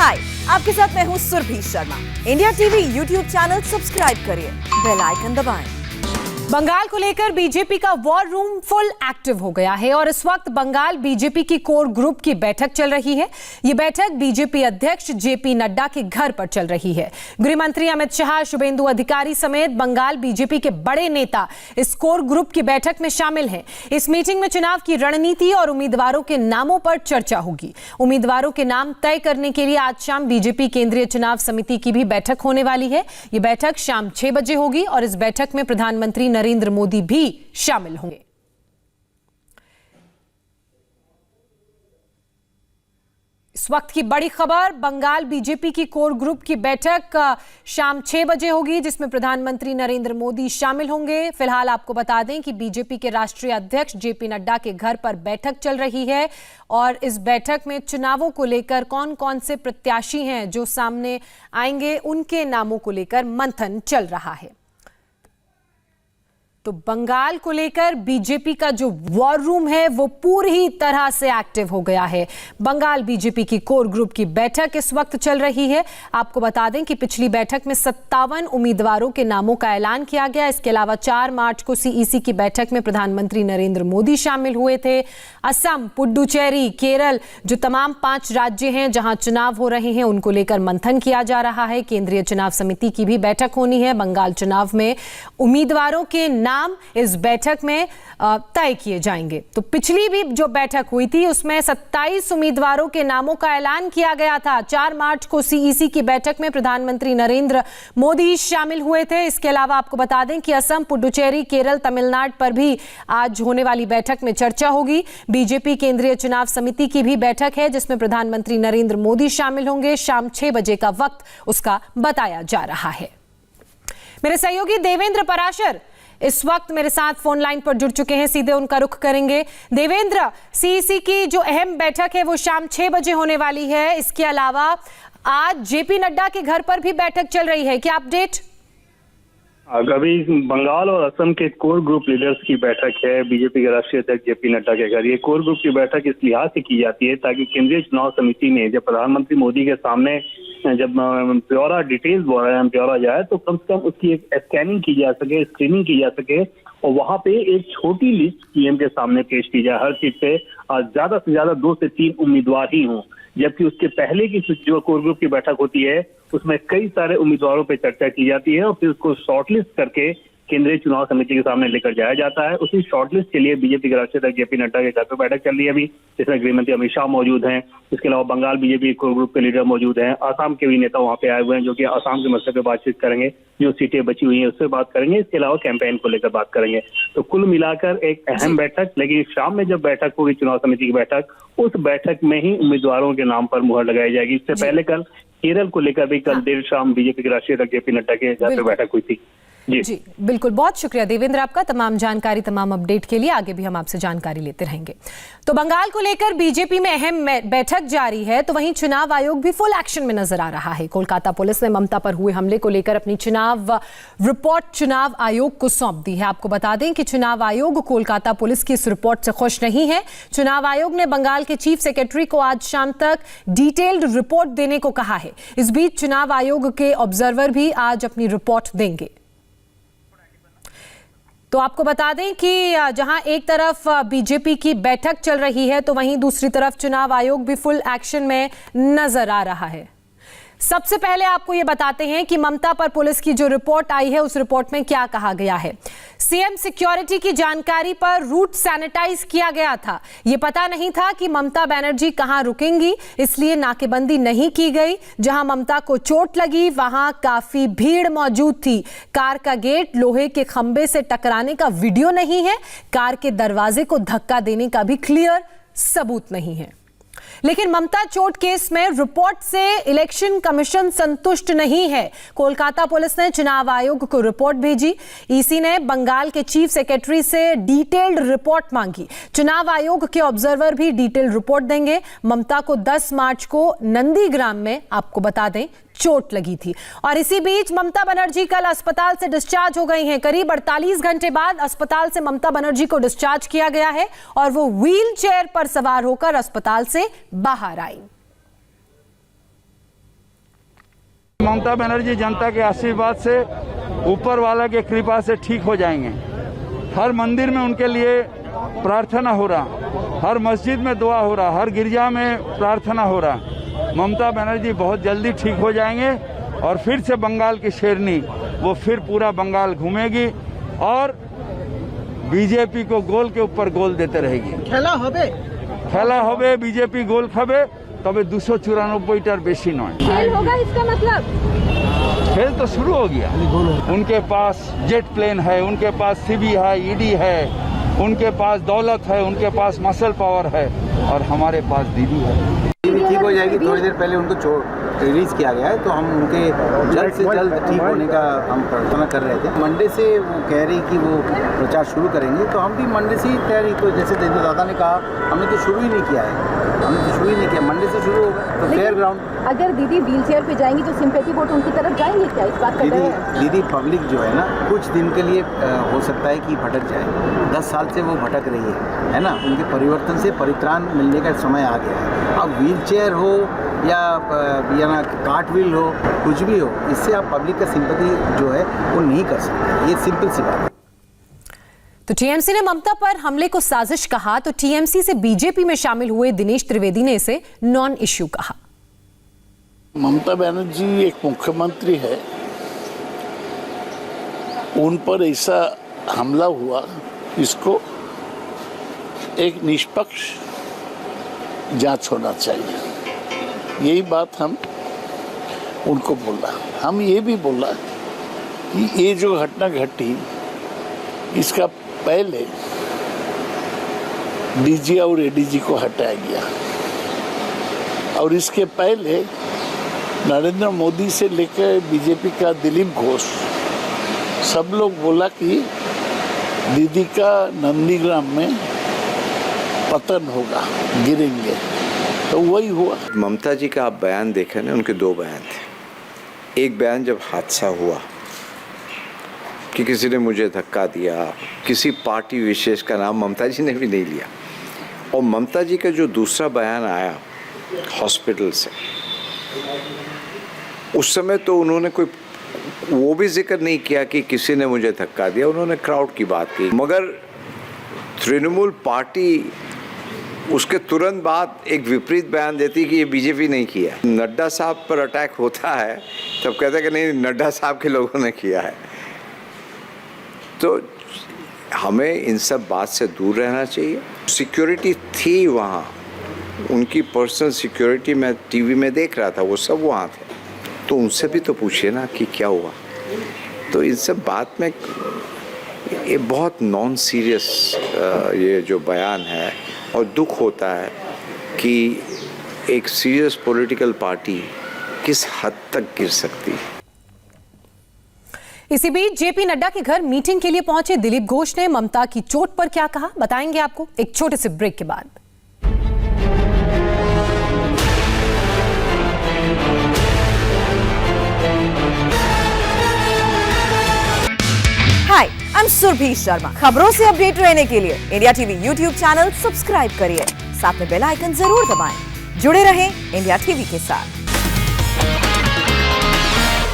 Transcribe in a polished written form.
हाय, आपके साथ मैं हूँ Surabhi Sharma. India TV YouTube channel subscribe करिए, बेल आइकन दबाएं। बंगाल को लेकर बीजेपी का वॉर रूम फुल एक्टिव हो गया है और इस वक्त बंगाल बीजेपी की कोर ग्रुप की बैठक चल रही है। ये बैठक बीजेपी अध्यक्ष जेपी नड्डा के घर पर चल रही है। गृह मंत्री अमित शाह, शुभेंदु अधिकारी समेत बंगाल बीजेपी के बड़े नेता इस कोर ग्रुप की बैठक में शामिल हैं। इस मीटिंग में चुनाव की रणनीति और उम्मीदवारों के नामों पर चर्चा होगी। उम्मीदवारों के नाम तय करने के लिए आज शाम बीजेपी केंद्रीय चुनाव समिति की भी बैठक होने वाली है। ये बैठक शाम 6 बजे होगी और इस बैठक में प्रधानमंत्री नरेंद्र मोदी भी शामिल होंगे। इस वक्त की बड़ी खबर, बंगाल बीजेपी की कोर ग्रुप की बैठक शाम 6 बजे होगी जिसमें प्रधानमंत्री नरेंद्र मोदी शामिल होंगे। फिलहाल आपको बता दें कि बीजेपी के राष्ट्रीय अध्यक्ष जेपी नड्डा के घर पर बैठक चल रही है और इस बैठक में चुनावों को लेकर कौन कौन से प्रत्याशी हैं जो सामने आएंगे, उनके नामों को लेकर मंथन चल रहा है। तो बंगाल को लेकर बीजेपी का जो वॉर रूम है वो पूरी तरह से एक्टिव हो गया है। बंगाल बीजेपी की कोर ग्रुप की बैठक इस वक्त चल रही है। आपको बता दें कि पिछली बैठक में 57 उम्मीदवारों के नामों का ऐलान किया गया। इसके अलावा 4 मार्च को सीईसी की बैठक में प्रधानमंत्री नरेंद्र मोदी शामिल हुए थे। असम, पुडुचेरी, केरल, जो तमाम 5 राज्य हैं जहां चुनाव हो रहे हैं, उनको लेकर मंथन किया जा रहा है। केंद्रीय चुनाव समिति की भी बैठक होनी है। बंगाल चुनाव में उम्मीदवारों के नाम इस बैठक में तय किए जाएंगे। तो पिछली भी जो बैठक हुई थी उसमें 27 उम्मीदवारों के नामों का ऐलान किया गया था। 4 मार्च को सीईसी की बैठक में प्रधानमंत्री नरेंद्र मोदी शामिल हुए थे। इसके अलावा आपको बता दें कि असम, पुडुचेरी, केरल, तमिलनाडु पर भी आज होने वाली बैठक में चर्चा होगी। बीजेपी केंद्रीय चुनाव समिति की भी बैठक है जिसमें प्रधानमंत्री नरेंद्र मोदी शामिल होंगे। शाम 6 बजे का वक्त उसका बताया जा रहा है। मेरे सहयोगी देवेंद्र पराशर इस वक्त मेरे साथ फोन लाइन पर जुड़ चुके हैं, सीधे उनका रुख करेंगे। देवेंद्र, सीईसी की जो अहम बैठक है वो शाम 6 बजे होने वाली है। इसके अलावा आज जेपी नड्डा के घर पर भी बैठक चल रही है, क्या अपडेट? अभी बंगाल और असम के कोर ग्रुप लीडर्स की बैठक है बीजेपी के राष्ट्रीय अध्यक्ष जेपी नड्डा के घर। ये कोर ग्रुप की बैठक इस लिहाज से की जाती है ताकि केंद्रीय चुनाव समिति में जब प्रधानमंत्री मोदी के सामने जब ब्यौरा डिटेल्स ब्यौरा जाए तो कम से कम उसकी एक स्कैनिंग की जा सके, स्क्रीनिंग की जा सके और वहां पे एक छोटी लिस्ट पीएम के सामने पेश की जाए। हर सीट पे ज्यादा से ज्यादा 2 से 3 उम्मीदवार ही हों, जबकि उसके पहले की जो कोर ग्रुप की बैठक होती है उसमें कई सारे उम्मीदवारों पर चर्चा की जाती है और फिर उसको शॉर्टलिस्ट करके केंद्रीय चुनाव समिति के सामने लेकर जाया जाता है। उसी शॉर्टलिस्ट के लिए बीजेपी के राष्ट्रीय अध्यक्ष जेपी नड्डा के घर पर बैठक चल रही है अभी, जिसमें गृह मंत्री अमित शाह मौजूद हैं। इसके अलावा बंगाल बीजेपी कोर ग्रुप के लीडर मौजूद हैं। आसाम के भी नेता वहां पे आए हुए हैं जो कि आसाम के मसले पर बातचीत करेंगे, जो सीटें बची हुई हैं उससे बात करेंगे। इसके अलावा कैंपेन को लेकर बात करेंगे। तो कुल मिलाकर एक अहम बैठक, लेकिन शाम में जब बैठक होगी चुनाव समिति की बैठक, उस बैठक में ही उम्मीदवारों के नाम पर मुहर लगाई जाएगी। इससे पहले कल केरल को लेकर भी कल देर शाम बीजेपी के राष्ट्रीय अध्यक्ष जेपी नड्डा के घर पर बैठक हुई थी। जी बिल्कुल, बहुत शुक्रिया देवेंद्र आपका तमाम जानकारी, तमाम अपडेट के लिए। आगे भी हम आपसे जानकारी लेते रहेंगे। तो बंगाल को लेकर बीजेपी में अहम बैठक जारी है, तो वहीं चुनाव आयोग भी फुल एक्शन में नजर आ रहा है। कोलकाता पुलिस ने ममता पर हुए हमले को लेकर अपनी चुनाव रिपोर्ट चुनाव आयोग को सौंप दी है। आपको बता दें कि चुनाव आयोग कोलकाता पुलिस की इस रिपोर्ट से खुश नहीं है। चुनाव आयोग ने बंगाल के चीफ सेक्रेटरी को आज शाम तक डिटेल्ड रिपोर्ट देने को कहा है। इस बीच चुनाव आयोग के ऑब्जर्वर भी आज अपनी रिपोर्ट देंगे। तो आपको बता दें कि जहां एक तरफ बीजेपी की बैठक चल रही है तो वहीं दूसरी तरफ चुनाव आयोग भी फुल एक्शन में नजर आ रहा है। सबसे पहले आपको यह बताते हैं कि ममता पर पुलिस की जो रिपोर्ट आई है उस रिपोर्ट में क्या कहा गया है। सीएम सिक्योरिटी की जानकारी पर रूट सैनिटाइज किया गया था। यह पता नहीं था कि ममता बनर्जी कहां रुकेंगी, इसलिए नाकेबंदी नहीं की गई। जहां ममता को चोट लगी वहां काफी भीड़ मौजूद थी। कार का गेट लोहे के खंबे से टकराने का वीडियो नहीं है। कार के दरवाजे को धक्का देने का भी क्लियर सबूत नहीं है। लेकिन ममता चोट केस में रिपोर्ट से इलेक्शन कमीशन संतुष्ट नहीं है। कोलकाता पुलिस ने चुनाव आयोग को रिपोर्ट भेजी। ईसी ने बंगाल के चीफ सेक्रेटरी से डिटेल्ड रिपोर्ट मांगी। चुनाव आयोग के ऑब्जर्वर भी डिटेल्ड रिपोर्ट देंगे। ममता को 10 मार्च को नंदीग्राम में, आपको बता दें, चोट लगी थी और इसी बीच ममता बनर्जी कल अस्पताल से डिस्चार्ज हो गई हैं। करीब 48 घंटे बाद अस्पताल से ममता बनर्जी को डिस्चार्ज किया गया है और वो व्हील चेयर पर सवार होकर अस्पताल से बाहर आई। ममता बनर्जी जनता के आशीर्वाद से, ऊपर वाला के कृपा से ठीक हो जाएंगे। हर मंदिर में उनके लिए प्रार्थना हो रहा, हर मस्जिद में दुआ हो रहा, हर गिरजा में प्रार्थना हो रहा। ममता बनर्जी बहुत जल्दी ठीक हो जाएंगे और फिर से बंगाल की शेरनी वो फिर पूरा बंगाल घूमेगी और बीजेपी को गोल के ऊपर गोल देते रहेगी। खेला होबे बीजेपी गोल खाबे तबे 294 बेशी नয়। खेल होगा इसका मतलब? खेल तो शुरू हो गया। उनके पास जेट प्लेन है, उनके पास सीबी है, ईडी है, उनके पास दौलत है, उनके पास मसल पावर है और हमारे पास दीदी है। ठीक हो जाएगी। थोड़ी देर पहले उनको रिलीज किया गया है, तो हम उनके जल्द से जल्द ठीक होने का हम प्रार्थना कर रहे थे। मंडे से वो कह रही कि वो प्रचार शुरू करेंगे, तो हम भी मंडे से ही तैयारी, तो जैसे दादा ने कहा हमने तो शुरू ही नहीं किया है, मंडे से शुरू होगा तो फेयर ग्राउंड। अगर दीदी व्हील चेयर पे जाएंगी तो सिंपैथी वोट उनकी तरफ जाएंगे क्या? इस बात का दीदी पब्लिक जो है ना, कुछ दिन के लिए हो सकता है कि भटक जाए। 10 साल से वो भटक रही है ना। उनके परिवर्तन से परित्राण मिलने का समय आ गया है। अब व्हील चेयर हो या ना कार्ट व्हील हो, कुछ भी हो, इससे आप पब्लिक का सिंपैथी जो है वो नहीं कर सकते। ये सिंपल सी बात है। तो टीएमसी ने ममता पर हमले को साजिश कहा, तो टीएमसी से बीजेपी में शामिल हुए दिनेश त्रिवेदी ने इसे नॉन इश्यू कहा। ममता बनर्जी एक मुख्यमंत्री है, उन पर ऐसा हमला हुआ, इसको एक निष्पक्ष जांच होना चाहिए। यही बात हम उनको बोला। हम ये भी बोला कि ये जो घटना घटी, इसका पहले डीजी और एडीजी को हटाया गया और इसके पहले नरेंद्र मोदी से लेकर बीजेपी का दिलीप घोष, सब लोग बोला कि दीदी का नंदीग्राम में पतन होगा, गिरेंगे, तो वही हुआ। ममता जी का आप बयान देखें ना, उनके 2 बयान थे। एक बयान जब हादसा हुआ कि किसी ने मुझे धक्का दिया, किसी पार्टी विशेष का नाम ममता जी ने भी नहीं लिया। और ममता जी का जो दूसरा बयान आया हॉस्पिटल से, उस समय तो उन्होंने कोई वो भी जिक्र नहीं किया कि किसी ने मुझे धक्का दिया। उन्होंने क्राउड की बात की, मगर तृणमूल पार्टी उसके तुरंत बाद एक विपरीत बयान देती कि ये बीजेपी नहीं किया। नड्डा साहब पर अटैक होता है तब कहते हैं कि नहीं, नड्डा साहब के लोगों ने किया है। तो हमें इन सब बात से दूर रहना चाहिए। सिक्योरिटी थी वहाँ, उनकी पर्सनल सिक्योरिटी मैं टीवी में देख रहा था, वो सब वहाँ थे, तो उनसे भी तो पूछिए ना कि क्या हुआ। तो इन सब बात में ये बहुत नॉन सीरियस ये जो बयान है, और दुख होता है कि एक सीरियस पॉलिटिकल पार्टी किस हद तक गिर सकती है। इसी बीच जेपी नड्डा के घर मीटिंग के लिए पहुंचे दिलीप घोष ने ममता की चोट पर क्या कहा, बताएंगे आपको एक छोटे से ब्रेक के बाद। हाय, आई एम सुरभि शर्मा। खबरों से अपडेट रहने के लिए India TV YouTube channel subscribe करिए, साथ में बेल आइकन जरूर दबाएं। जुड़े रहें इंडिया टीवी के साथ।